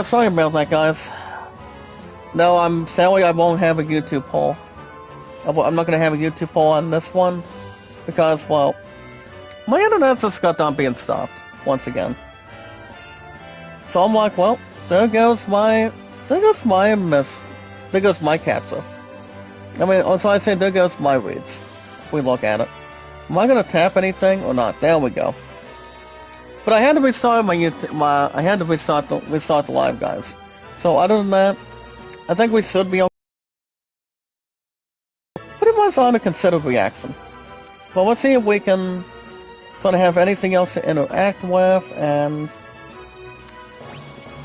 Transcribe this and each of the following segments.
Sorry about that, guys. No, sadly I won't have a YouTube poll. I'm not gonna have a YouTube poll on this one because, well, my internet just got done being stopped once again. So I'm like, well, there goes my capture. I mean, so I say there goes my reads. If we look at it, am I gonna tap anything or not? There we go. But I had to restart I had to restart the live, guys. So other than that, I think we should be pretty much on a considered reaction. Well, let's see if we can sort of have anything else to interact with, and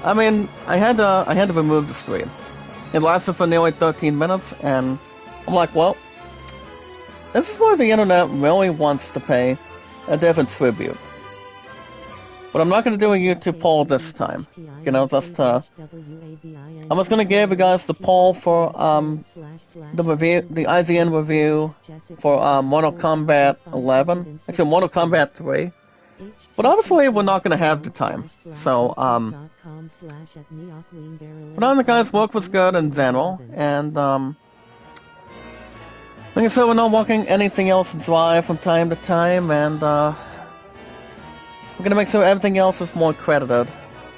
I mean, I had to remove the stream. It lasted for nearly 13 minutes, and I'm like, well, this is where the internet really wants to pay a different tribute. But I'm not going to do a YouTube poll this time. You know, I'm just going to give you guys the poll for the IGN review for Mortal Kombat 11. Actually, Mortal Kombat 3. But obviously, we're not going to have the time. So, but the guys, work was good in general, and like I said, we're not walking anything else dry from time to time, and we're gonna make sure everything else is more credited.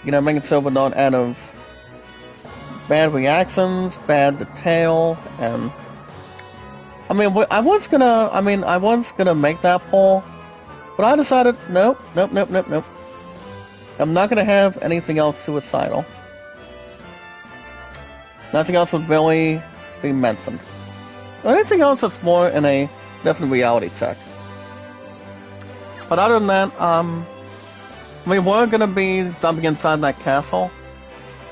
You know, making sure we're not out of bad reactions, bad detail, and I mean, I was gonna make that poll, but I decided, nope. I'm not gonna have anything else suicidal. Nothing else would really be mentioned. Anything else that's more in a different reality check. But other than that, we were gonna be jumping inside that castle.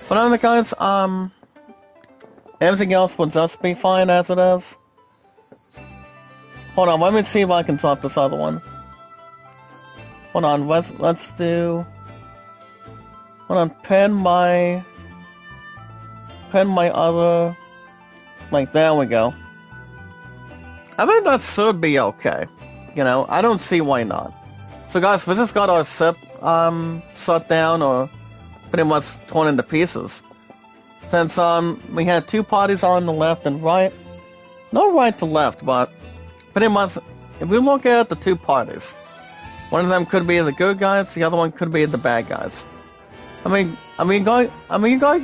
But other guys, everything else will just be fine as it is. Hold on, let me see if I can drop this other one. Hold on, let's do. Hold on, pin my other. Like, there we go. I think that should be okay. You know, I don't see why not. So guys, we just got our ship shut down or pretty much torn into pieces. Since we had two parties on the left and right. Not right to left, but pretty much if we look at the two parties, one of them could be the good guys, the other one could be the bad guys. You got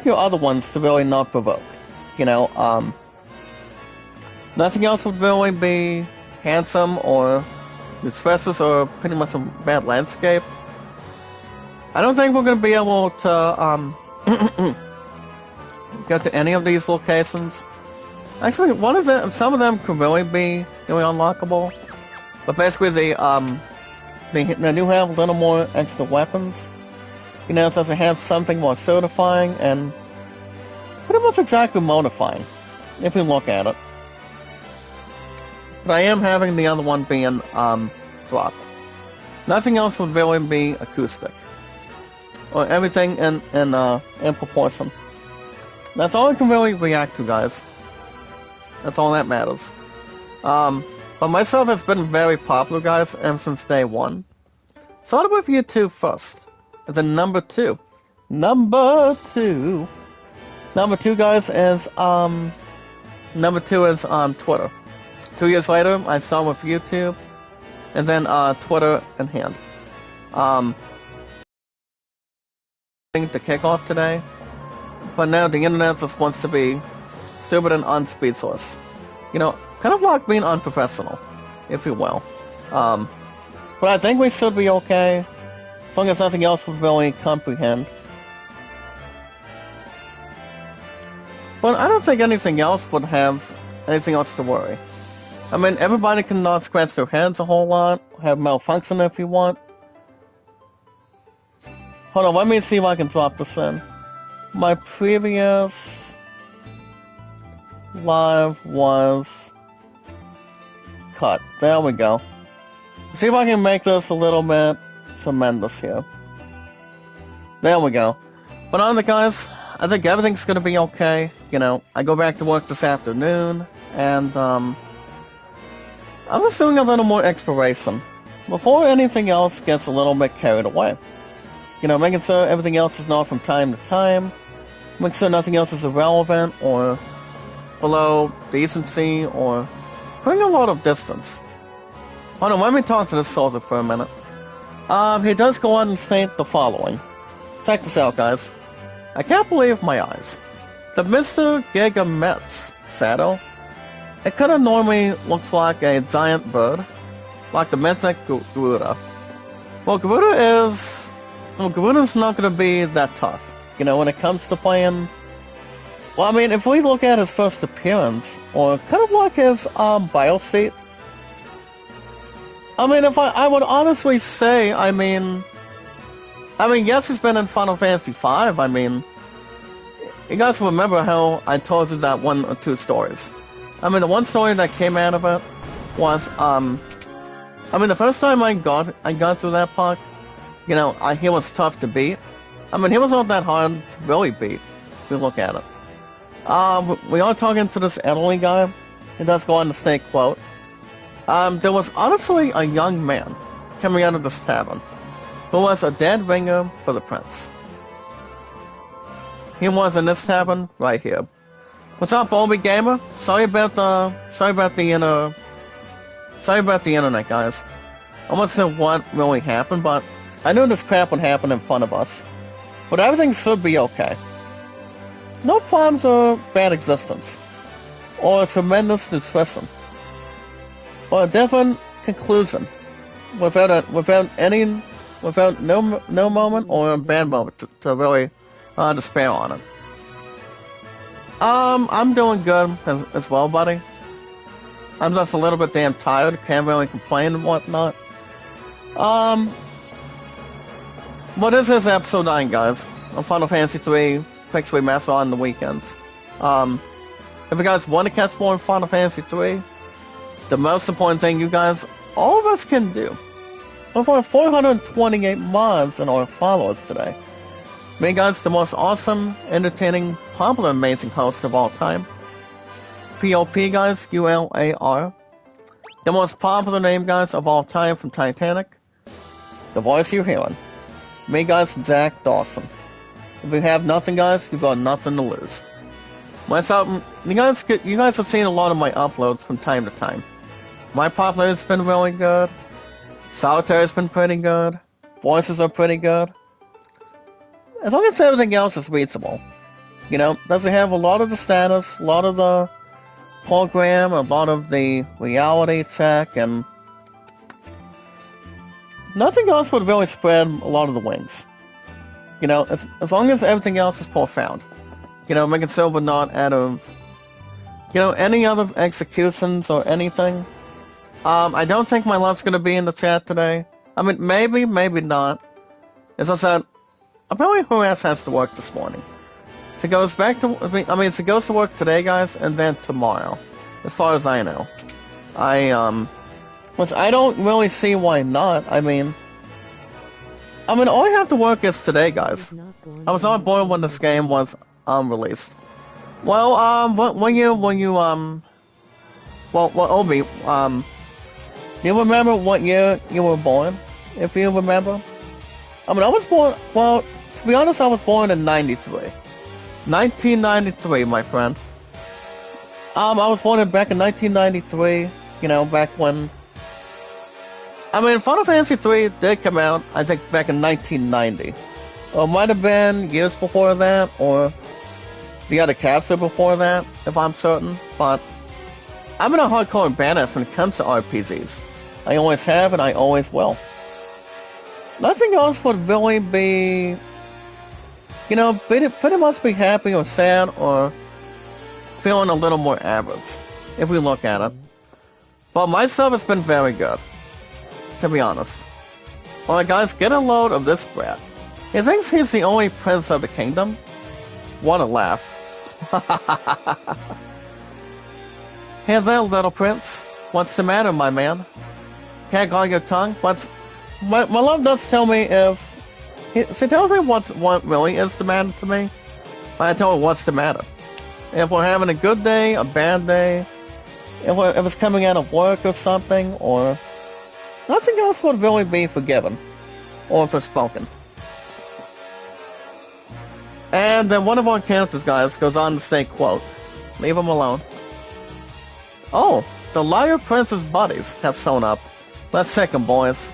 your other ones to really not provoke. You know, nothing else would really be handsome or expressive or pretty much a bad landscape. I don't think we're going to be able to get to any of these locations. Actually, some of them could really be really unlockable. But basically, they do have a little more extra weapons. You know, it doesn't have something more certifying and pretty much exactly modifying, if you look at it. But I am having the other one being dropped. Nothing else would really be acoustic, or everything in proportion. That's all I can really react to, guys. That's all that matters. But myself has been very popular, guys, ever since day one. Started with YouTube first, and then number two, guys, is on Twitter. 2 years later, I started with YouTube, and then Twitter in hand. To kick off today, but now the internet just wants to be stupid and unspeechless. You know, kind of like being unprofessional, if you will. But I think we should be okay, as long as nothing else would really comprehend. But I don't think anything else would have anything else to worry. I mean, everybody can not scratch their heads a whole lot, have malfunction if you want. Hold on, let me see if I can drop this in. My previous live was cut. There we go. See if I can make this a little bit tremendous here. There we go. But on the guys, I think everything's gonna be okay. You know, I go back to work this afternoon, and I'm just doing a little more exploration. before anything else gets a little bit carried away. Making sure everything else is not from time to time, making sure nothing else is irrelevant or below decency or putting a lot of distance. Hold on, let me talk to this soldier for a minute. He does go on and state the following. Check this out, guys. I can't believe my eyes. The Mr. Gigamet's saddle, it kinda normally looks like a giant bird, like the mythic Garuda. Well, Garuda's not gonna be that tough, when it comes to playing. Well, I mean, if we look at his first appearance, or kind of like his, bio seat, I mean, I would honestly say, I mean, yes, he's been in Final Fantasy V, I mean, you guys remember how I told you that one or two stories. I mean, the one story that came out of it was, the first time I got through that part, he was tough to beat. I mean, he was not that hard to really beat, if you look at it. We are talking to this elderly guy. He does go on to say, quote, there was honestly a young man coming out of this tavern who was a dead ringer for the prince. He was in this tavern right here. What's up, Obi Gamer? Sorry about the internet, guys. I wasn't sure what really happened, but I knew this crap would happen in front of us. But everything should be okay. No problems or bad existence. Or a tremendous nutrition. Or a different conclusion. Without no moment or a bad moment to really despair on it. I'm doing good as well, buddy. I'm just a little bit damn tired, can't really complain and whatnot. But this is episode 9, guys, of Final Fantasy 3 Quick Remaster on the weekends. If you guys want to catch more in Final Fantasy 3, the most important thing you guys, all of us can do, over 428 mods and our followers today. Me, guys, the most awesome, entertaining, popular, amazing host of all time. POP, guys, ULAR. The most popular name, guys, of all time from Titanic. The voice you're hearing. Me, guys, Jack Dawson. If you have nothing, guys, you've got nothing to lose. Myself, you guys have seen a lot of my uploads from time to time. My popularity's been really good. Solitaire's been pretty good. Voices are pretty good. As long as everything else is reasonable. Doesn't have a lot of the status, a lot of the program, a lot of the reality check, and nothing else would really spread a lot of the wings. As long as everything else is profound. Making Silver not out of, any other executions or anything. I don't think my love's gonna be in the chat today. I mean, maybe not. As I said, apparently her ass has to work this morning. She goes back to, she goes to work today, guys, and then tomorrow. As far as I know. Which I don't really see why not. I mean, all I have to work is today, guys. I was not born when this game was, released. Well, Obi, you remember what year you were born? If you remember? I was born, well, to be honest, I was born in 93. 1993, my friend. I was born back in 1993, back when... Final Fantasy 3 did come out, I think, back in 1990. Or it might have been years before that, or the other capture before that, if I'm certain, but... I'm in a hardcore badass when it comes to RPGs. I always have, and I always will. Nothing else would really be... pretty much be happy or sad or feeling a little more average, if we look at it. But my stuff has been very good, to be honest. Alright guys, get a load of this brat. He thinks he's the only prince of the kingdom? What a laugh. Hey there, little prince. What's the matter, my man? Can't guard your tongue? My love does tell me if... She tells me what really is the matter to me. I tell her what's the matter. If we're having a good day, a bad day, if it's coming out of work or something, or nothing else would really be forgiven or forspoken. And then one of our characters, guys, goes on to say, quote, "Leave him alone." Oh, the Liar Prince's buddies have sewn up. Let's take them, boys.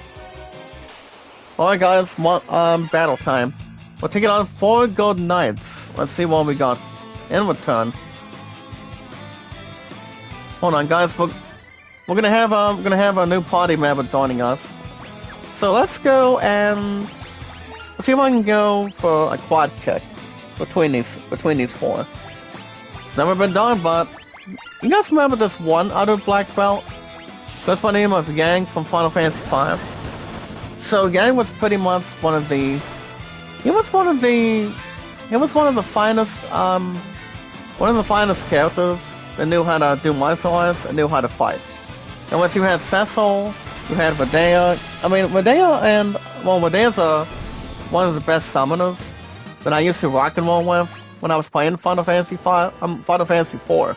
Alright, guys, battle time. We'll take it on 4 gold knights. Let's see what we got in return. Hold on, guys. We're gonna have a new party member joining us. So let's go and let's see if I can go for a quad kick between these 4. It's never been done, but you guys remember this one other black belt? Goes by the name of Yang from Final Fantasy V. So Yang was pretty much one of the finest characters that knew how to do martial arts and knew how to fight. And once you had Cecil, you had Medea. I mean, Medea's one of the best summoners that I used to rock and roll with when I was playing Final Fantasy IV.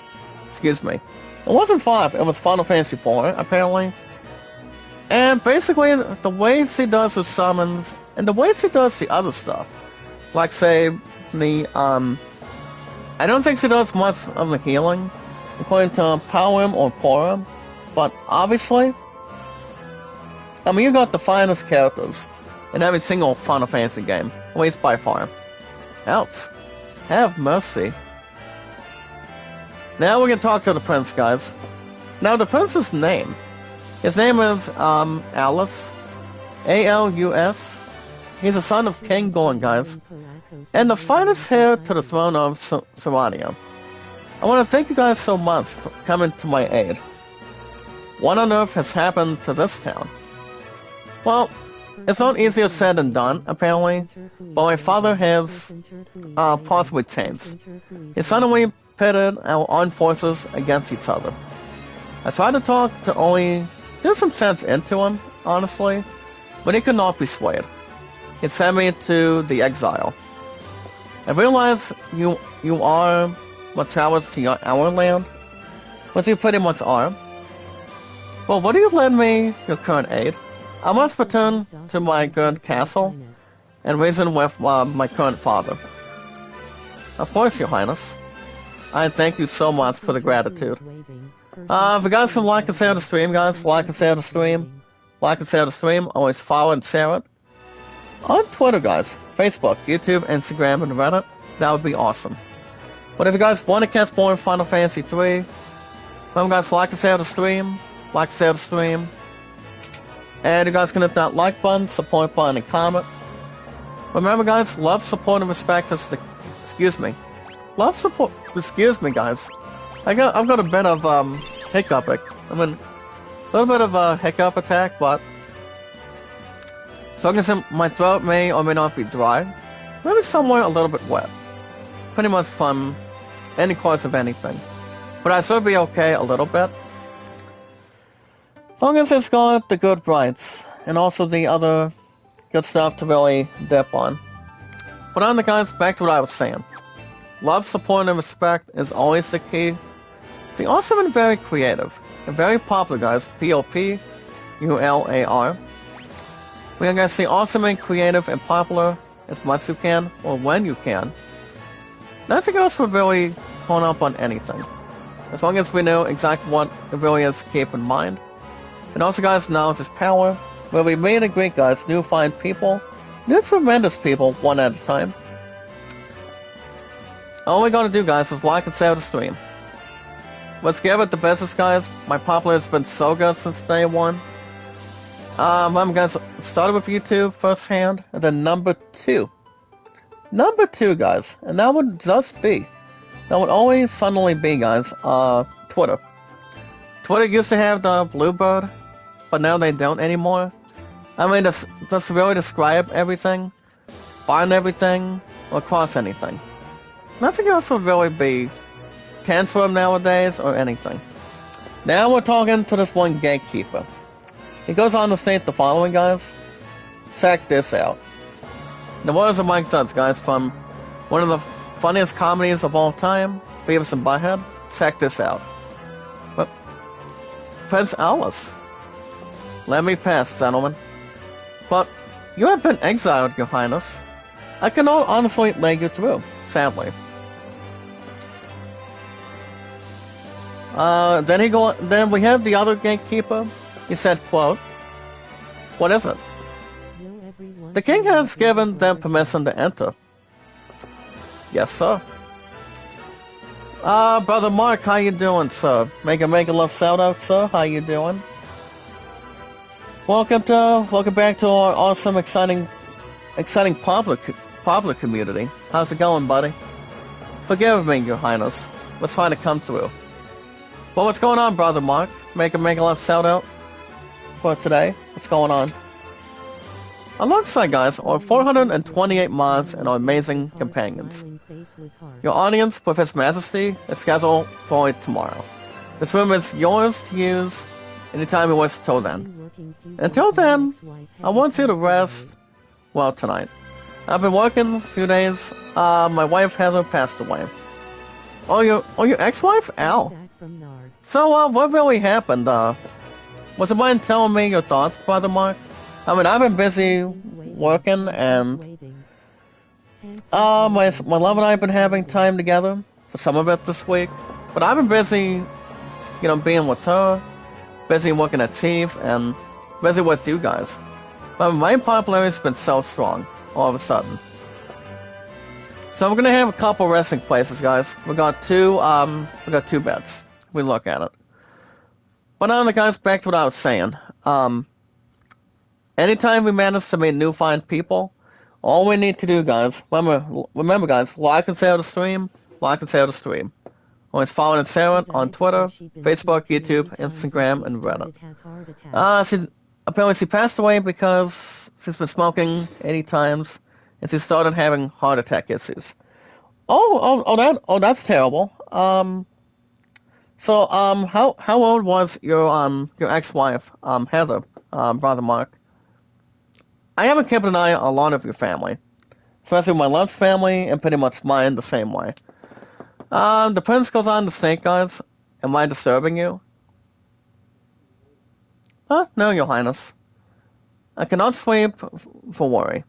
Excuse me. It wasn't 5, it was Final Fantasy IV, apparently. And basically, the way she does the summons, and the way she does the other stuff, like say, I don't think she does much of the healing, according to Power or Porum, but obviously, I mean, you got the finest characters in every single Final Fantasy game, at least by far. Ouch. Have mercy. Now we can talk to the prince, guys. Now the prince's name. His name is, Alus. A-L-U-S. He's the son of King Gorn, guys. And the finest heir to the throne of Serania. I want to thank you guys so much for coming to my aid. What on earth has happened to this town? Well, it's not easier said than done, apparently, but my father has, possibly changed. He suddenly pitted our armed forces against each other. I tried to talk to only do some sense into him, honestly, but he could not be swayed. He sent me to the exile. I realize you are what travels to our land, which you pretty much are. Well, would you lend me your current aid? I must return to my good castle and reason with my current father. Of course, Your Highness. I thank you so much for the gratitude. If you guys can like and share the stream, guys, like and share the stream. Like and share the stream, always follow and share it. On Twitter, guys, Facebook, YouTube, Instagram, and Reddit, that would be awesome. But if you guys want to catch more Final Fantasy 3, remember guys, like and share the stream, like and share the stream. And you guys can hit that like button, support button, and comment. Remember guys, love, support, and respect is the... Excuse me, guys. I've got a bit of, hiccup. I mean, a little bit of a hiccup attack, but... So I guess my throat may or may not be dry. Maybe somewhere a little bit wet. Pretty much from any cause of anything. But I should be okay a little bit. As long as it's got the good brights, and also the other good stuff to really dip on. But on the guys, back to what I was saying. Love, support, and respect is always the key. See, also been very creative, and very popular guys, P-O-P-U-L-A-R. We're gonna see awesome and creative and popular as much as you can, or when you can. Nothing else would really hone up on anything. As long as we know exactly what it really is to keep in mind. And also guys, knowledge is power. Where we meet and greet guys, new fine people, new tremendous people, one at a time. All we gotta do guys is like and share the stream. Let's give it the business guys. My popularity has been so good since day one. I'm gonna start with YouTube firsthand, and then number 2. Number 2 guys, and that would always suddenly be guys, Twitter. Twitter used to have the Bluebird, but now they don't anymore. I mean, does really describe everything, find everything, or cross anything. Nothing else would really be Tanstrom nowadays, or anything. Now we're talking to this one gatekeeper. He goes on to state the following, guys. Check this out. The words of Mike Suds, guys, from one of the funniest comedies of all time, Beavis and Butthead. Check this out. Prince Alus. Let me pass, gentlemen. But you have been exiled, Your Highness. I cannot honestly let you through, sadly. Then we have the other gatekeeper. He said, quote, "What is it?" "The king has given them permission to enter." "Yes, sir." Brother Mark, how you doing, sir? Make a love shout out, sir. How you doing? Welcome back to our awesome, exciting public community. How's it going, buddy? Forgive me, Your Highness. We're trying to come through. Well, what's going on, Brother Mark? Make a love shout out for today. What's going on? Alongside, guys, are 428 mods and our amazing companions. Your audience with His Majesty is scheduled for tomorrow. This room is yours to use anytime you wish till then. Until then, I want you to rest well tonight. I've been working a few days. My wife hasn't passed away. Oh, your ex-wife? Ow. So, what really happened? Was it mind telling me your thoughts, Brother Mark? I mean, I've been busy working, and my love and I have been having time together for some of it this week. But I've been busy, being with her, busy working at Chief, and busy with you guys. But my popularity has been so strong all of a sudden. So we're gonna have a couple resting places, guys. We got two beds. We look at it. But now, guys, back to what I was saying. Anytime we manage to meet new fine people, all we need to do, guys, remember, guys, like and share the stream, Always following Sarah on Twitter, Facebook, YouTube, Instagram, and Reddit. Apparently she passed away because she's been smoking 80 times, and she started having heart attack issues. That's terrible. How old was your ex-wife, Heather, Brother Mark? I haven't kept an eye on a lot of your family, especially my love's family and pretty much mine the same way. The prince goes on to state, guys. Am I disturbing you? No, Your Highness. I cannot sleep for worry.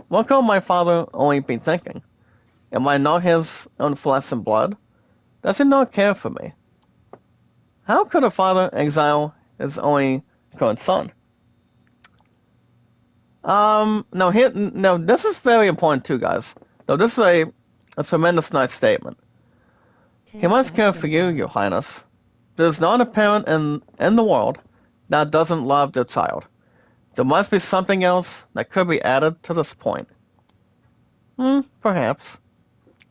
What could my father only be thinking? Am I not his own flesh and blood? Does he not care for me? How could a father exile his only current son? This is very important too, guys. Though this is a tremendous nice statement. He must care for you, Your Highness. There is not a parent in the world that doesn't love their child. There must be something else that could be added to this point. Perhaps.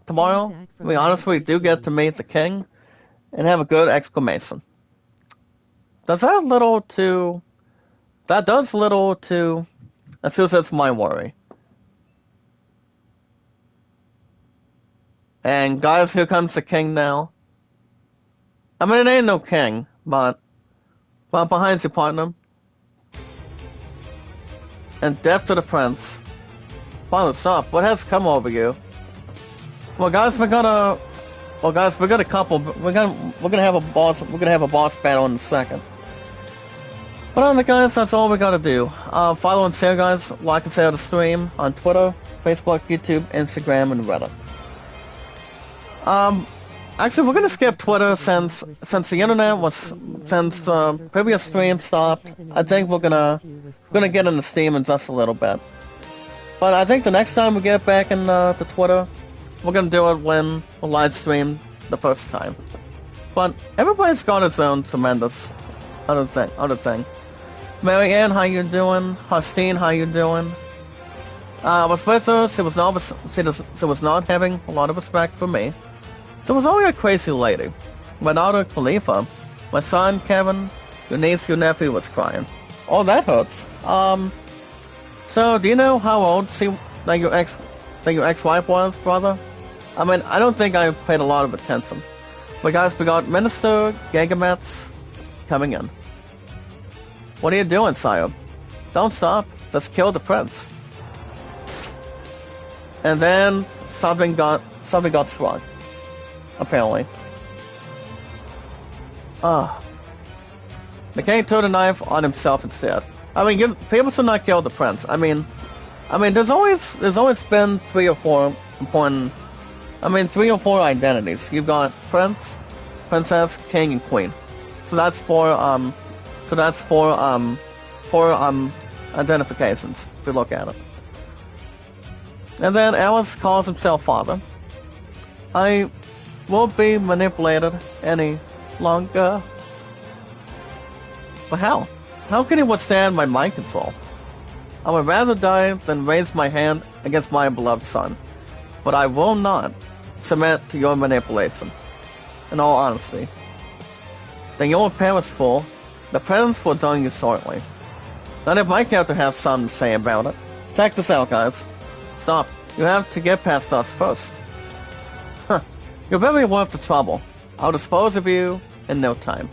Tomorrow, we honestly do get to meet the king and have a good exclamation. That does little to assuage my worry. And guys, here comes the king now. I mean, it ain't no king, but behind you, partner. And death to the prince. Father, stop. What has come over you? Well, guys, we got a couple. We're gonna have a boss battle in a second. But on the guys, that's all we gotta do. Follow and share, guys. Like and share the stream on Twitter, Facebook, YouTube, Instagram, and Reddit. Actually, we're gonna skip Twitter since the previous stream stopped. I think we're gonna get into Steam in just a little bit. But I think the next time we get back in the Twitter, we're gonna do it when we live stream the first time. But everybody's got its own tremendous other thing. Mary Ann, how you doing? Hostine, how you doing? Was with her, she was not having a lot of respect for me. So it was only a crazy lady. My daughter, Khalifa, my son, Kevin, your niece, your nephew was crying. Oh, that hurts. So do you know how old your ex-wife was, brother? I mean, I don't think I paid a lot of attention. But guys, we got Minister Gagamets coming in. What are you doing, sire? Don't stop. Just kill the prince. And then something got sprung. Apparently. the king took the knife on himself instead. I mean, people should not kill the prince. I mean, there's always been 3 or 4 important. I mean, 3 or 4 identities. You've got prince, princess, king, and queen. So that's 4. So that's 4 identifications if you look at it. And then Alice calls himself father. I won't be manipulated any longer. But how? How can he withstand my mind control? I would rather die than raise my hand against my beloved son. But I will not submit to your manipulation. In all honesty. Then your parents fool. The prince will join you shortly. Not if my character has something to say about it. Check this out, guys. Stop. You have to get past us first. Huh. You're very worth the trouble. I'll dispose of you in no time.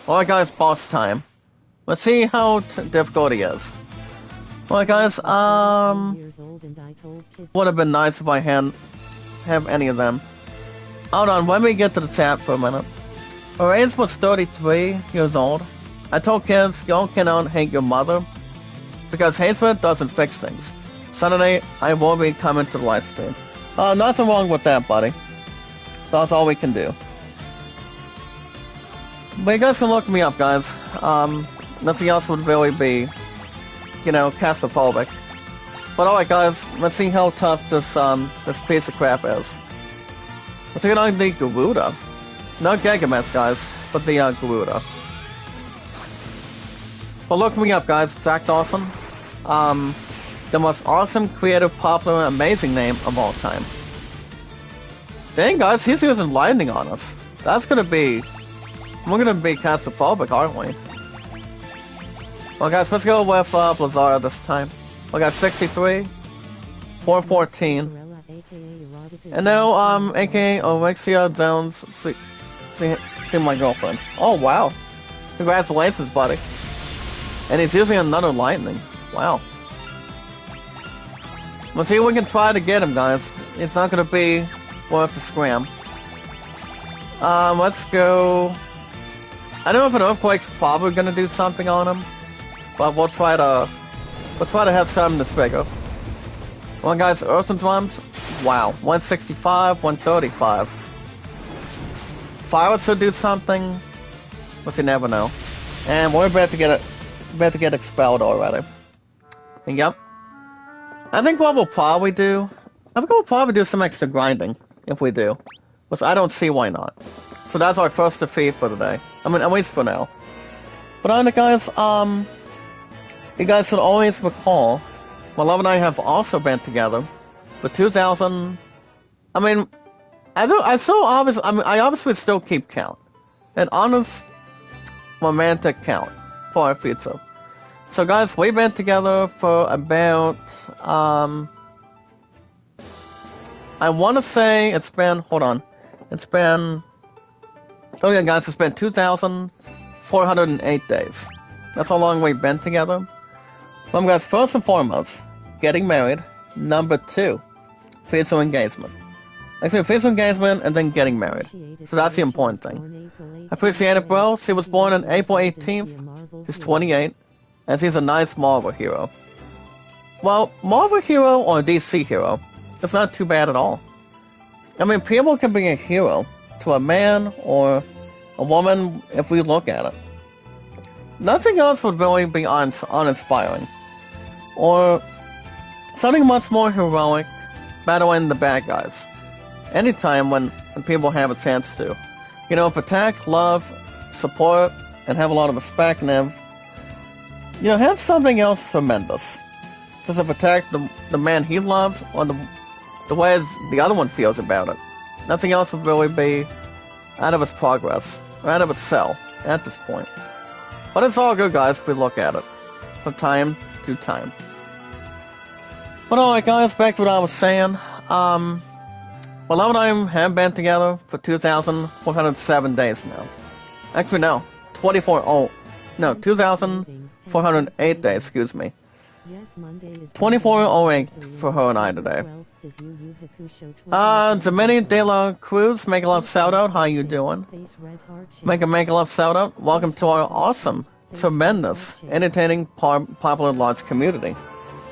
Alright guys, boss time. Let's see how difficult he is. Alright guys, would have been nice if I hadn't have any of them. Hold on, let me get to the chat for a minute. Her age was 33 years old. I told kids, y'all cannot hate your mother, because hatred doesn't fix things. Saturday, I will be coming to the live stream. Nothing wrong with that, buddy. That's all we can do. But you guys can look me up, guys. Nothing else would really be, you know, claustrophobic. But alright guys, let's see how tough this this piece of crap is. Let's get on the Garuda. Not Gigamesh, guys, but the Garuda. But look me up, guys. Zach Dawson. The most awesome, creative, popular, amazing name of all time. Dang, guys, he's using lightning on us. That's gonna be... We're gonna be claustrophobic, aren't we? Well, guys, let's go with Blizzard this time. We got 63, 414, and now, aka Alexia Jones, see my girlfriend. Oh, wow. Congratulations, buddy. And he's using another lightning. Wow. Let's see if we can try to get him, guys. It's not gonna be worth the scram. Let's go... I don't know if an Earthquake's probably gonna do something on him, but we'll try to have something that's bigger. Well, guys, Earth and Drums, wow, 165, 135. Fire should do something, but you never know. And we're about to get expelled already. And yep. I think what we'll probably do, some extra grinding, if we do. Which I don't see why not. So that's our first defeat for the day. I mean, at least for now. But alright guys, you guys should always recall, my love and I have also been together for 2,000. I mean, I obviously still keep count. An honest, romantic count for our future. So guys, we've been together for about, I want to say it's been, hold on, it's been, oh yeah guys, it's been 2,408 days. That's how long we've been together. Well, guys, first and foremost, getting married. Number 2, physical engagement. Actually, physical engagement and then getting married. So that's the important thing. I appreciate it, bro. She was born on April 18th. She's 28. And she's a nice Marvel hero. Well, Marvel hero or DC hero, it's not too bad at all. I mean, people can be a hero to a man or a woman if we look at it. Nothing else would really be uninspiring. Or something much more heroic, battling the bad guys. Anytime when people have a chance to. You know, protect, love, support, and have a lot of respect and have, you know, have something else tremendous. Does it protect the man he loves or the way the other one feels about it? Nothing else would really be out of its progress, or out of its cell at this point. But it's all good, guys, if we look at it from time to time. But alright guys, back to what I was saying. My love and I have been together for 2,407 days now. Actually no, 2,408 days, excuse me. 2408 for her and I today. Dominion De La Cruz, make a love shout out. How you doing? Make a love shout out. Welcome to our awesome, tremendous, entertaining, popular, large community.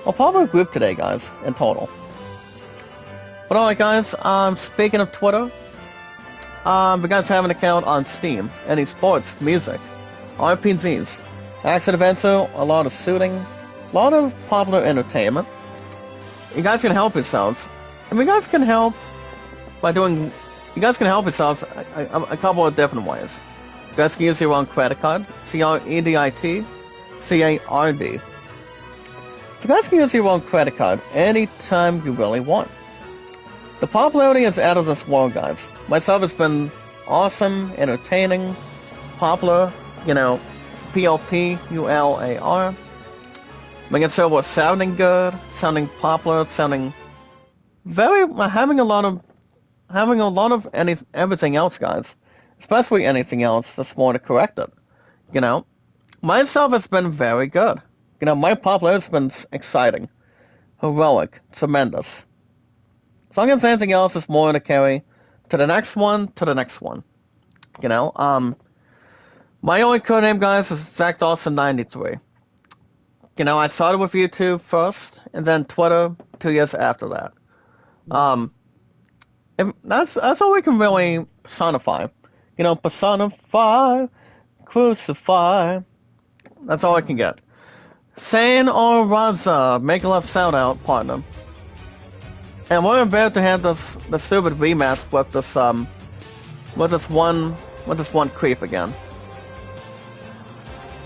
A popular group today, guys, in total. But alright, guys, speaking of Twitter, you guys have an account on Steam. Any sports, music, RPGs, action adventure, a lot of shooting, a lot of popular entertainment. You guys can help yourselves. And you guys can help by doing... You guys can help yourselves a couple of different ways. You guys can use your own credit card. CREDIT. CARD. So you guys can use your own credit card anytime you really want. The popularity is out of this world, guys. Myself has been awesome, entertaining, popular, you know, POPULAR. Making sure we're sounding good, sounding popular, sounding very, having a lot of everything else, guys. Especially anything else that's more to correct it. You know, myself has been very good. You know, my popularity has been exciting, heroic, tremendous. As long as anything else is more to carry to the next one, You know, my only codename, guys, is Zach Dawson93. You know, I started with YouTube first, and then Twitter 2 years after that. That's all we can really personify. You know, personify, crucify. That's all I can get. Sane or Raza, make a love shout out, partner. And we're about to have the stupid rematch with this one creep again.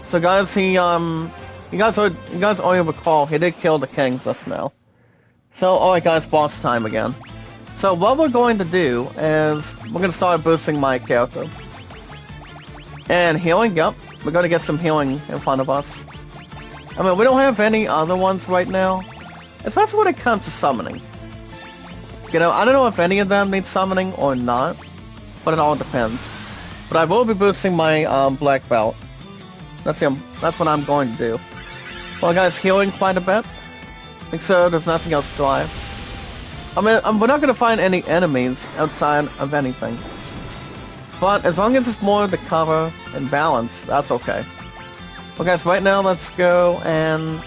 So guys, you guys already recall he did kill the king just now. So alright guys, boss time again. So what we're going to do is we're going to start boosting my character. And healing, yep, we're going to get some healing in front of us. I mean, we don't have any other ones right now, especially when it comes to summoning. You know, I don't know if any of them need summoning or not, but it all depends. But I will be boosting my black belt. That's what I'm going to do. Well guys, healing quite a bit. Make sure there's nothing else dry. I mean, we're not going to find any enemies outside of anything. But as long as it's more the cover and balance, that's okay. Well guys, right now let's go and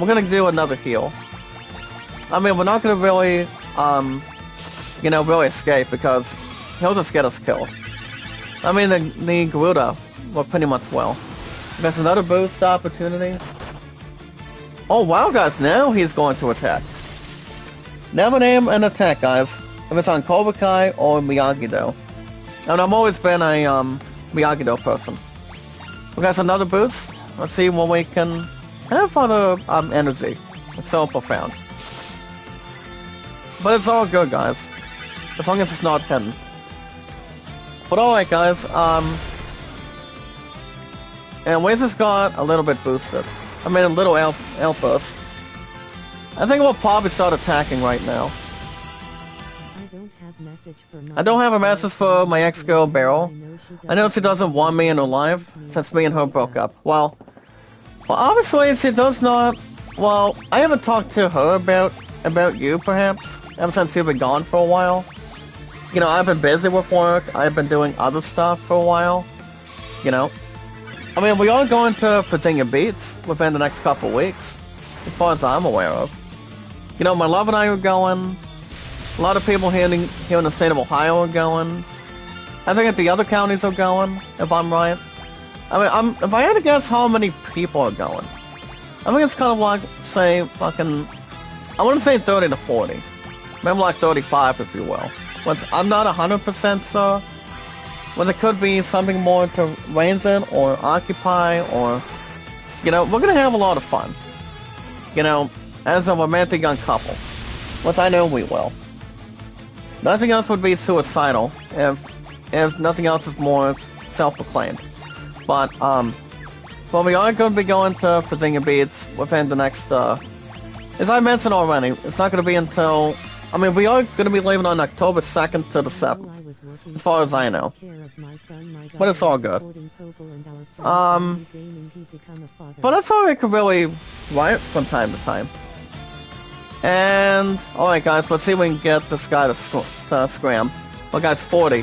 we're going to do another heal. I mean, we're not going to really, you know, really escape because he'll just get us killed. I mean, the Garuda will pretty much well. There's another boost opportunity. Oh wow, guys, now he's going to attack. Never name an attack, guys, if it's on Cobra Kai or Miyagi-Do. And I've always been a Miyagi-Do person. We got another boost. Let's see what we can have for the energy. It's so profound. But it's all good, guys. As long as it's not hidden. But alright, guys, and we just got a little bit boosted. I mean, a little outburst. I think we'll probably start attacking right now. I don't have a message for my ex-girl, Beryl. I know she doesn't want me in her life, since me and her broke up. Well, obviously she does not... Well, I haven't talked to her about you, perhaps, ever since you've been gone for a while. You know, I've been busy with work, I've been doing other stuff for a while. You know? I mean, we are going to Virginia Beach within the next couple of weeks, as far as I'm aware of. You know, my love and I are going. A lot of people here in the state of Ohio are going. I think that the other counties are going, if I'm right. I mean, if I had to guess how many people are going, I think it's kind of like, say, fucking... I want to say 30 to 40. Maybe like 35, if you will. But I'm not 100% sure. But it could be something more to reigns in, or occupy, or... You know, we're gonna have a lot of fun. You know, as a romantic young couple. Which I know we will. Nothing else would be suicidal, if nothing else is more self-proclaimed. But we are going to be going to Virginia Beach within the next, as I mentioned already, it's not going to be until... I mean, we are going to be leaving on October 2nd to the 7th, as far as I know. But it's all good. But that's all I could really write from time to time. And, alright guys, let's see if we can get this guy to scram. Well guys, 40.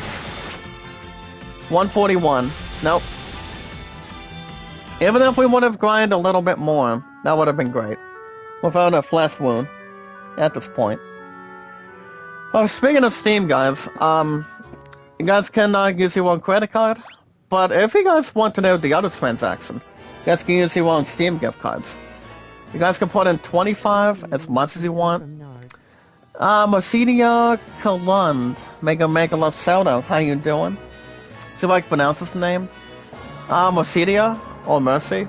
141. Nope. Even if we would have grinded a little bit more, that would have been great. Without a flesh wound at this point. Well, speaking of Steam, guys, you guys can use your own credit card, but if you guys want to know the other transaction, you guys can use your own Steam gift cards. You guys can put in 25 as much as you want. Mercedia Kalund, make a love shout out. How you doing? See if I can pronounce his name. Mercedia or Mercy.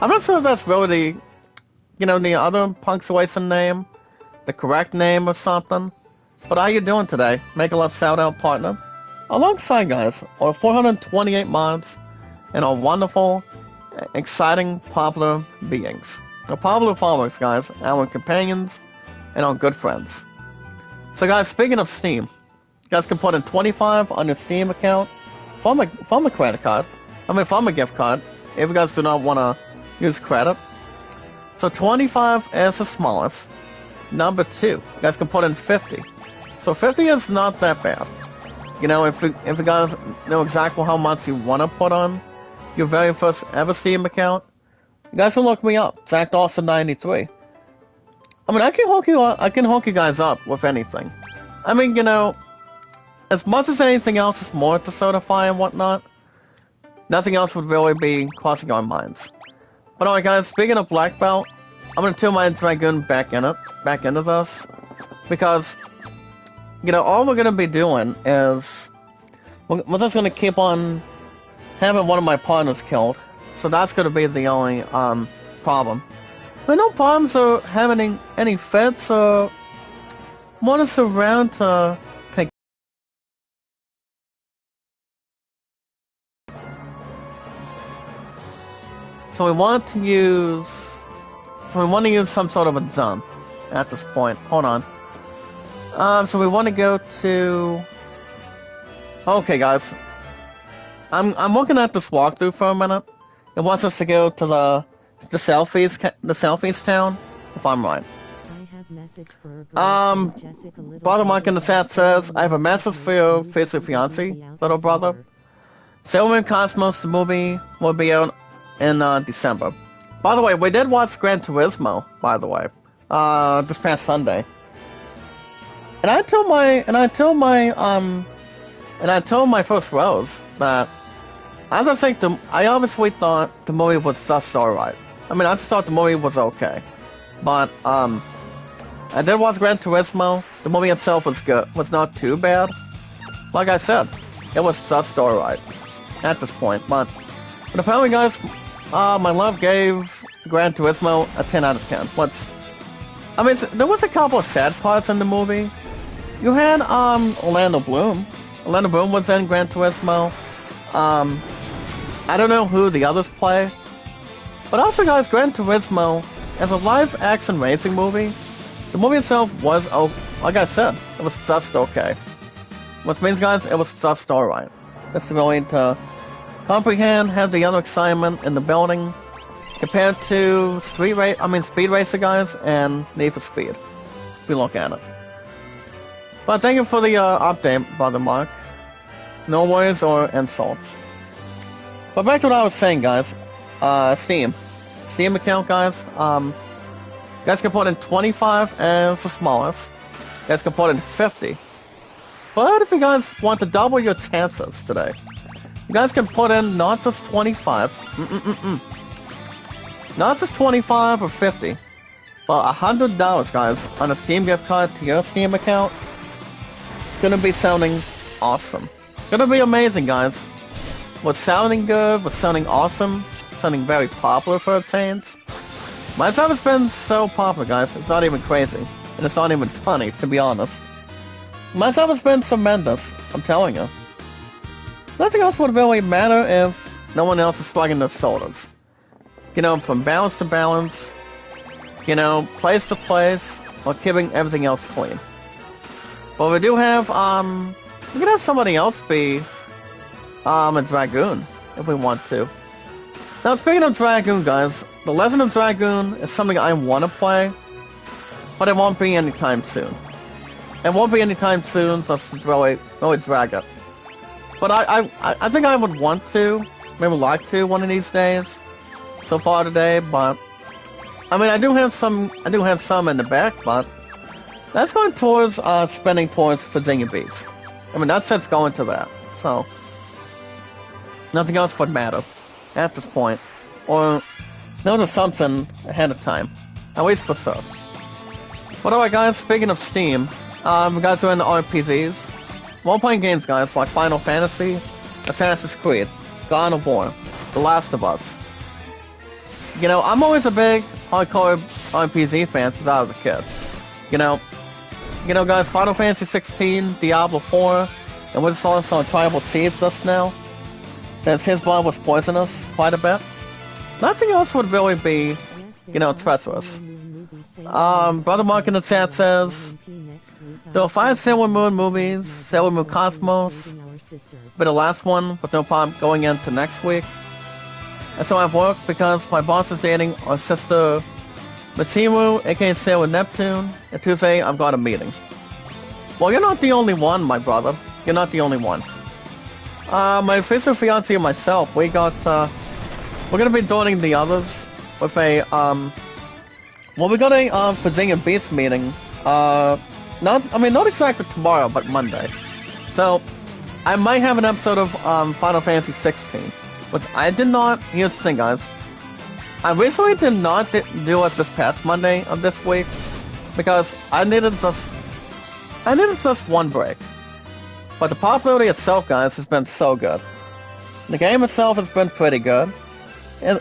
I'm not sure if that's really the other punctuation name, the correct name or something. But how you doing today? Make a love shout out partner. Alongside guys, our 428 mods and our wonderful, exciting, popular beings. Our popular followers, guys, our companions, and our good friends. So guys, speaking of Steam, you guys can put in 25 on your Steam account from a credit card. From a gift card, if you guys do not want to use credit. So 25 is the smallest. Number 2, you guys can put in 50. So 50 is not that bad. If you guys know exactly how much you want to put on your very first ever Steam account, you guys can look me up, Zach Dawson 93. I can hook you guys up with anything. As much as anything else is more to certify and whatnot, nothing else would really be crossing our minds. But alright guys, speaking of Black Belt, I'm gonna turn my Dragoon back into this. Because, all we're gonna be doing is, we're just gonna keep on having one of my partners killed. So that's gonna be the only, problem. But no problems or having any fits or want us around to take. So we want to use some sort of a jump at this point. Hold on. So we want to go to. Okay, guys. I'm looking at this walkthrough for a minute. It wants us to go to the selfies town, if I'm right. Brother Mark in the chat says, I have a message for your future fiance, little brother. Sailor Cosmos, the movie, will be out in December. By the way, we did watch Gran Turismo, by the way, this past Sunday. And I told my first Rose that I obviously thought the movie was just alright. I just thought the movie was okay. But, I did watch Gran Turismo. The movie itself was good. Was not too bad. Like I said, it was just alright. At this point. But apparently, guys, my love gave Gran Turismo a 10 out of 10. There was a couple of sad parts in the movie. You had, Orlando Bloom. Orlando Bloom was in Gran Turismo. I don't know who the others play. But also, guys, Gran Turismo, as a live-action racing movie, the movie itself was, like I said, it was just okay. Which means, guys, it was just alright. Just really to comprehend, have the other excitement in the building, compared to Speed Racer, guys, and Need for Speed, if we look at it. But thank you for the update, Brother Mark. No worries or insults. But back to what I was saying, guys. Steam account, guys. You guys can put in 25 as the smallest. You guys can put in 50. But if you guys want to double your chances today, you guys can put in not just 25. Not just 25 or 50. But $100, guys, on a Steam gift card to your Steam account. It's gonna be sounding awesome. It's gonna be amazing, guys. What's sounding good, what's sounding awesome, sounding very popular for obtains. My stuff has been so popular, guys, it's not even crazy. And it's not even funny, to be honest. My stuff has been tremendous, I'm telling you. Nothing else would really matter if no one else is slugging their sodas. From balance to balance, place to place, or keeping everything else clean. But we do have, we can have somebody else be, a Dragoon, if we want to. Now, speaking of Dragoon, guys, The Legend of Dragoon is something I want to play. but it won't be anytime soon. It won't be anytime soon, just to really drag it. But I think I would want to, maybe like to one of these days, so far today, but I mean, I do have some in the back, but that's going towards, spending towards Virginia Beach. I mean, that's going to that, so nothing else would matter at this point, or notice something ahead of time, at least for so. But alright guys, speaking of Steam, you guys are into RPGs, role-playing games guys like Final Fantasy, Assassin's Creed, God of War, The Last of Us. You know, I'm always a big hardcore RPG fan since I was a kid. You know guys, Final Fantasy 16, Diablo 4, and we just saw some Tribal Chief just now, since his blood was poisonous quite a bit. Nothing else would really be, treacherous. Brother Mark in the chat says, there are 5 Sailor Moon movies, Sailor Moon Cosmos, but the last one with no problem going into next week. And so I have work because my boss is dating our sister Michiru, aka Sailor Neptune, and Tuesday I've got a meeting. Well, you're not the only one, my brother. You're not the only one. My future fiancé and myself, we're gonna be joining the others with a, we got a, Virginia Beach meeting, not exactly tomorrow, but Monday. So, I might have an episode of, Final Fantasy 16, which I did not, here's the thing guys, I recently did not do it this past Monday of this week, because I needed just one break. But the popularity itself, guys, has been so good. The game itself has been pretty good. It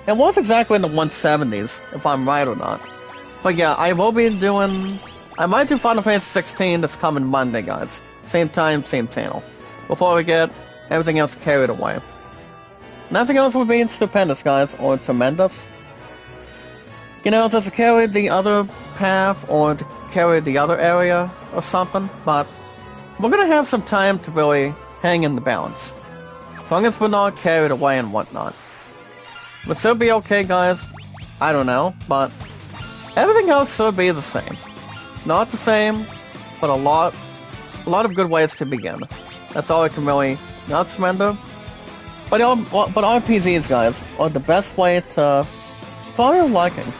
was exactly in the 170s, if I'm right or not. But yeah, I might do Final Fantasy 16 this coming Monday, guys. Same time, same channel. Before we get everything else carried away. Nothing else would be stupendous, guys, or tremendous. Just to carry the other path, or to carry the other area, or something, but we're gonna have some time to really hang in the balance. As long as we're not carried away and whatnot. Would still be okay, guys? I don't know, but everything else should be the same. Not the same, but a lot of good ways to begin. That's all I can really not surrender. But RPGs, guys, are the best way to follow your liking.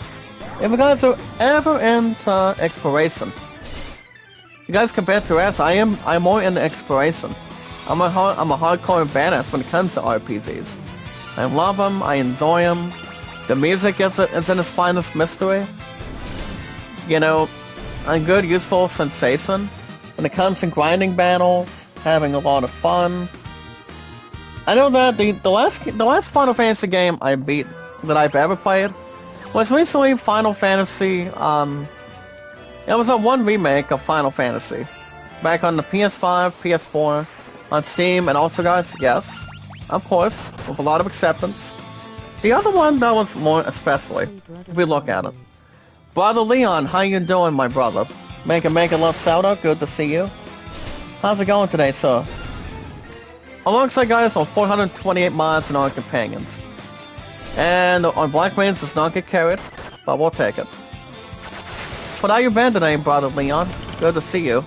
If you guys are ever into exploration, you guys can bet your ass I'm more into exploration. I'm a hardcore badass when it comes to RPGs. I love them, I enjoy them. The music is in its finest mystery. A good, useful sensation. When it comes to grinding battles, having a lot of fun. I know that the last Final Fantasy game I beat that I've ever played was recently Final Fantasy. It was a one remake of Final Fantasy, back on the PS5, PS4, on Steam, and also, guys, yes, of course, with a lot of acceptance. The other one that was more especially, if we look at it. Brother Leon, how you doing, my brother? Make a love shout out. Good to see you. How's it going today, sir? Alongside, guys, on 428 mods and our companions. And on Black Rains does not get carried, but we'll take it. But how you been today, Brother Leon? Good to see you.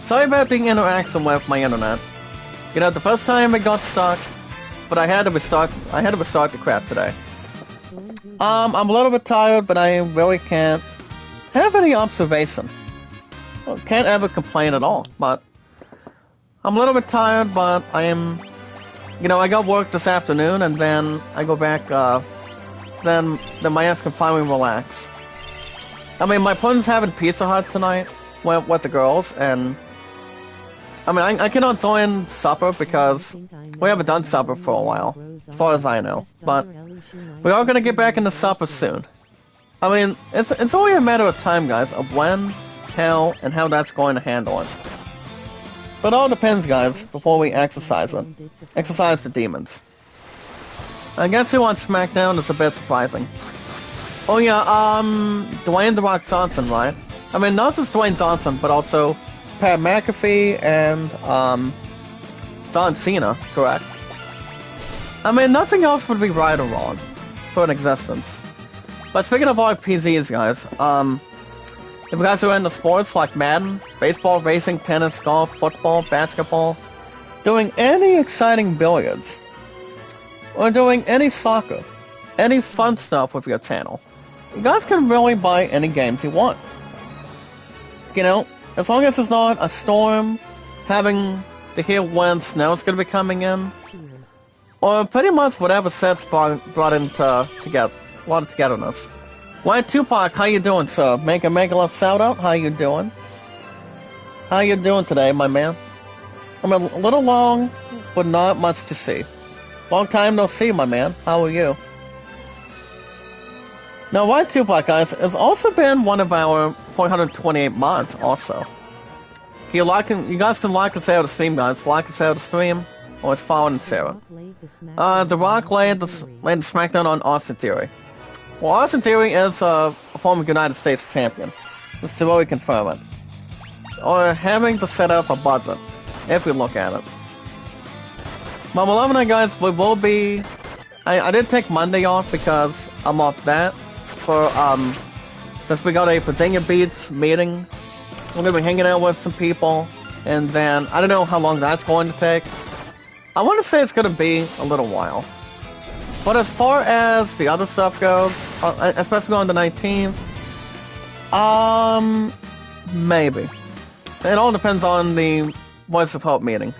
Sorry about the interaction with my internet. The first time it got stuck, but I had to restart the crap today. I'm a little bit tired, but I really can't have any observation. Well, can't ever complain at all, but I'm a little bit tired, but I am, I got work this afternoon, and then I go back, then my ass can finally relax. I mean, my friend's having Pizza Hut tonight with the girls, and I mean, I cannot join supper because we haven't done supper for a while, as far as I know, but we are gonna get back into supper soon. I mean, it's only a matter of time, guys, of when, how, and how that's going to handle it. But it all depends, guys, before we exercise it. Exercise the demons. I guess who on SmackDown is a bit surprising. Oh yeah, Dwayne The Rock Johnson, right? I mean, not just Dwayne Johnson, but also Pat McAfee and, John Cena, correct? I mean, nothing else would be right or wrong for an existence. But speaking of RPGs, guys, If you guys are into sports like Madden, baseball, racing, tennis, golf, football, basketball, doing any exciting billiards, or doing any soccer, any fun stuff with your channel, you guys can really buy any games you want. You know, as long as it's not a storm, having to hear when snow's gonna be coming in, or pretty much whatever sets brought into a lot of togetherness. Why Tupac, how you doing, sir? Make a love shout out, how you doing? How you doing today, my man? I'm a little long, but not much to see. Long time no see, my man. How are you? Now, Why Tupac, guys, has also been one of our 428 mods, also. You guys can like us out of stream, guys. Like us out of stream, or it's following Sarah. The Rock laid the SmackDown on Austin Theory. Well, Austin Theory is a former United States champion. Just to really confirm it. Or having to set up a budget, if we look at it. But 11 guys, we will be... I did take Monday off because I'm off that. Since we got a Virginia Beats meeting, we're gonna be hanging out with some people, and then I don't know how long that's going to take. I want to say it's gonna be a little while. But as far as the other stuff goes, especially on the 19th, maybe. It all depends on the Voice of Hope meeting.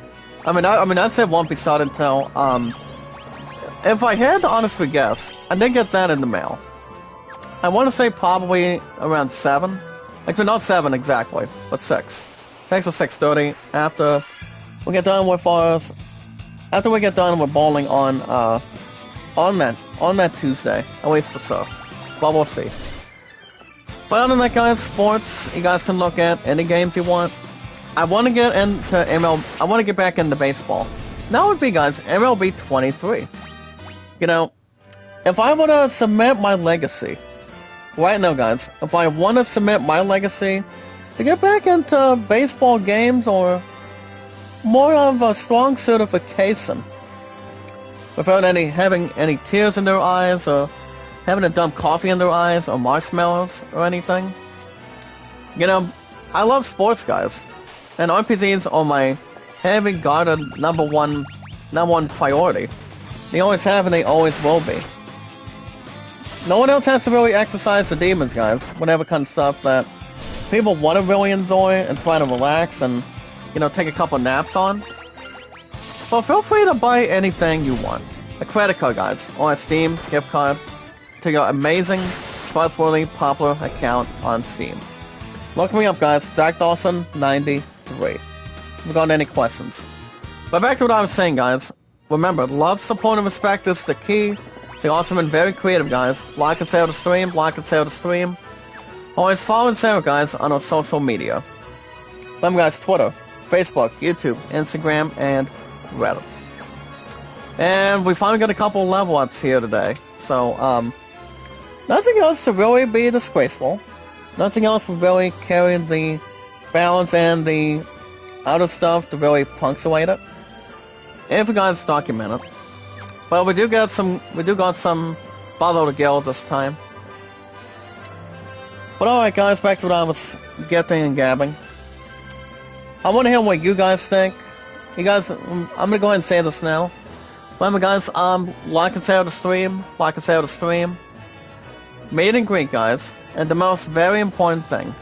I'd say it won't be started until, if I had to honestly guess, I did get that in the mail. I want to say probably around 7. Actually, not 7 exactly, but 6. 6 or 6:30 after we get done with ours. After we get done with bowling on that Tuesday, at least for so. But we'll see. But other than that, guys, sports, you guys can look at any games you want. I want to get into I want to get back into baseball. That would be, guys, MLB 23. You know, if I were to submit my legacy, right now, guys, if I want to submit my legacy to get back into baseball games or more of a strong certification, without having any tears in their eyes or having to dump coffee in their eyes or marshmallows or anything. You know, I love sports, guys, and RPGs are my heavy guarded number one priority. They always have and they always will be. No one else has to really exercise the demons, guys, whatever kind of stuff that people want to really enjoy and try to relax and, you know, take a couple naps on. Well, feel free to buy anything you want. A credit card, guys, or a Steam gift card to your amazing, trustworthy, popular account on Steam. Look me up, guys. Jack Dawson 93. If you got any questions. But back to what I was saying, guys. Remember, love, support, and respect is the key. Stay awesome and very creative, guys. Like and share the stream. Like and share the stream. Always follow and share, guys, on our social media. Remember, guys, Twitter, Facebook, YouTube, Instagram, and Reddit. And we finally got a couple level ups here today. So, nothing else to really be disgraceful. Nothing else to really carry the balance and the other stuff to really punctuate it. If you guys document it. But we do got some Battle of the Guild this time. But alright, guys, back to what I was getting and gabbing. I want to hear what you guys think. You guys, I'm gonna go ahead and say this now. Remember, guys, like and share the stream. Like and share the stream. Meet and greet, guys. And the most very important thing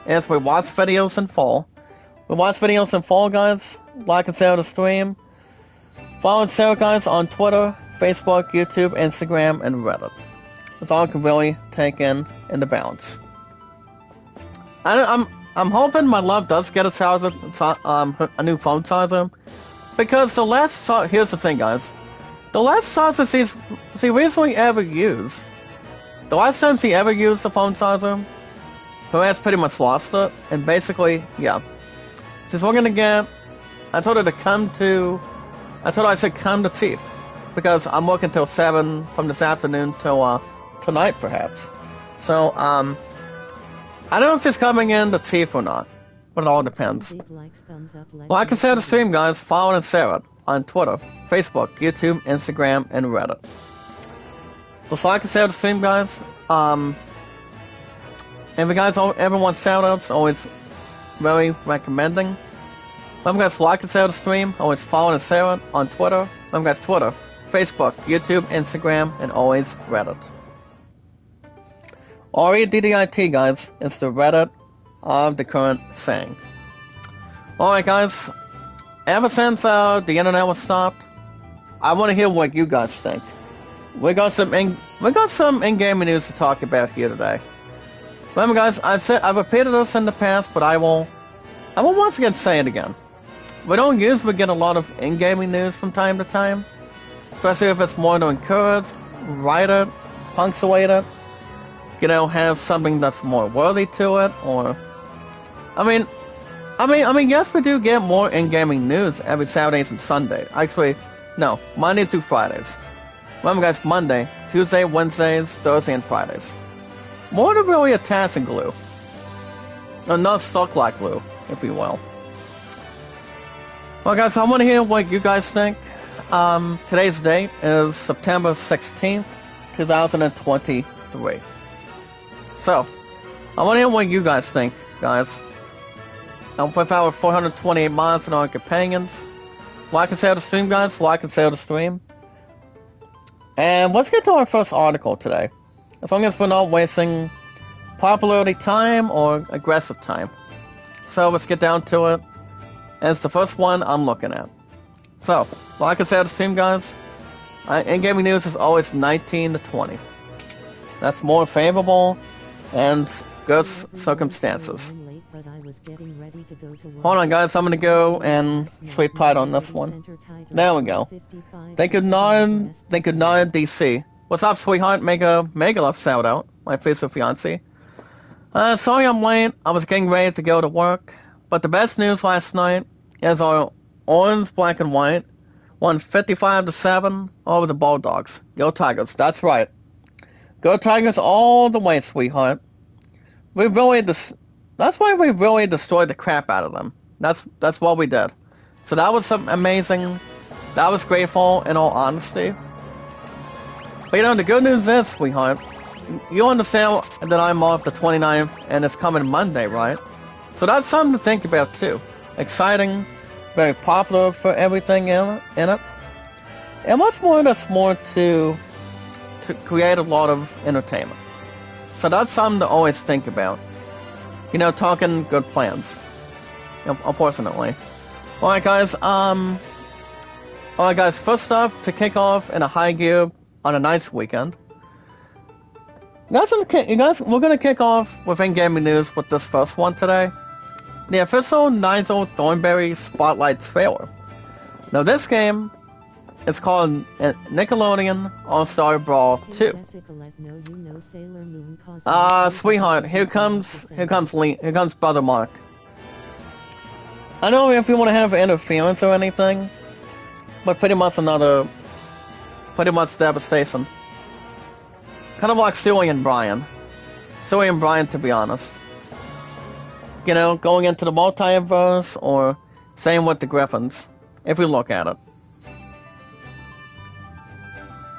is we watch videos in full. We watch videos in full, guys. Like and share the stream. Follow and share, guys, on Twitter, Facebook, YouTube, Instagram, and Reddit. That's all I can really take in the balance. I'm hoping my love does get a charger, a new phone charger, because here's the thing, guys. The last charger she recently ever used, the last time she ever used a phone charger, her ass pretty much lost it, and basically, yeah. She's looking to get, I told her come to Chief, because I'm working till 7 from this afternoon till, tonight, perhaps. So, I don't know if she's coming in to Chief or not, but it all depends. Like and share the stream, guys. Follow and share it on Twitter, Facebook, YouTube, Instagram, and Reddit. Just like and share the stream, guys. if you guys ever want shoutouts, always very recommending. Remember guys, like and share the stream, always follow and share it on Twitter. Remember guys, Twitter, Facebook, YouTube, Instagram, and always Reddit. REDDIT guys, is the Reddit of the current saying. Alright guys, ever since the internet was stopped, I want to hear what you guys think. We got some in-game news to talk about here today. Remember guys, I've repeated this in the past, but I will once again say it again. We don't usually get a lot of in-gaming news from time to time, especially if it's more to encourage, write it, punctuate it, have something that's more worthy to it, or I mean, yes, we do get more in-gaming news every Saturdays and Sunday. Actually, no, Monday through Fridays. Remember guys, Monday, Tuesday, Wednesdays, Thursday, and Fridays. More than really a task and glue. Or not stuck like glue, if you will. Well guys, I want to hear what you guys think. Today's date is September 16th, 2023. So, I want to hear what you guys think, guys. With our 428 mods and our companions. Like and share the stream, guys. Like and share the stream. And let's get to our first article today. As long as we're not wasting popularity time or aggressive time. So let's get down to it. And it's the first one I'm looking at. So, like I said, the stream guys, in-gaming news is always 19 to 20. That's more favorable and good circumstances. Hold on guys, I'm gonna go and sleep tight on this one. There we go. Thank you Nard DC. What's up sweetheart? Mega love shout out. My future fiance. Sorry I'm late. I was getting ready to go to work. But the best news last night is our orange, black, and white won 55-7 over the Bulldogs. Go Tigers, that's right. Go Tigers all the way, sweetheart. That's why we really destroyed the crap out of them. That's what we did. So that was some amazing. That was grateful in all honesty. But the good news is, sweetheart, you understand that I'm off the 29th and it's coming Monday, right? So that's something to think about too. Exciting, very popular for everything in it. And what's more, that's more to create a lot of entertainment. So that's something to always think about. Talking good plans. Unfortunately. Alright guys, first off, to kick off in a high gear on a nice weekend. You guys, we're gonna kick off with in-gaming news with this first one today. The official Nigel Thornberry Spotlight trailer. Now this game is called Nickelodeon All-Star Brawl 2. Sweetheart, here comes Brother Mark. I know if you want to have interference or anything, but pretty much devastation. Kind of like Suey and Brian. Suey and Brian, to be honest. Going into the multiverse, or same with the Griffins, if we look at it.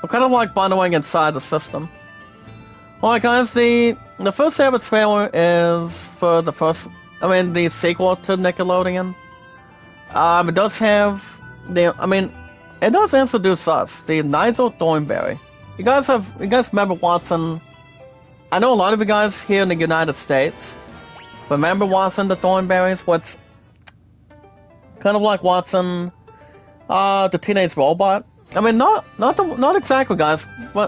We're kind of like bundling inside the system. Alright guys, the first ever trailer is for the sequel to Nickelodeon. It does have it does introduce us, the Nigel Thornberry. You guys remember watching, I know a lot of you guys here in the United States remember watching the Thornberries, what's kind of like watching the Teenage Robot. Not exactly guys, but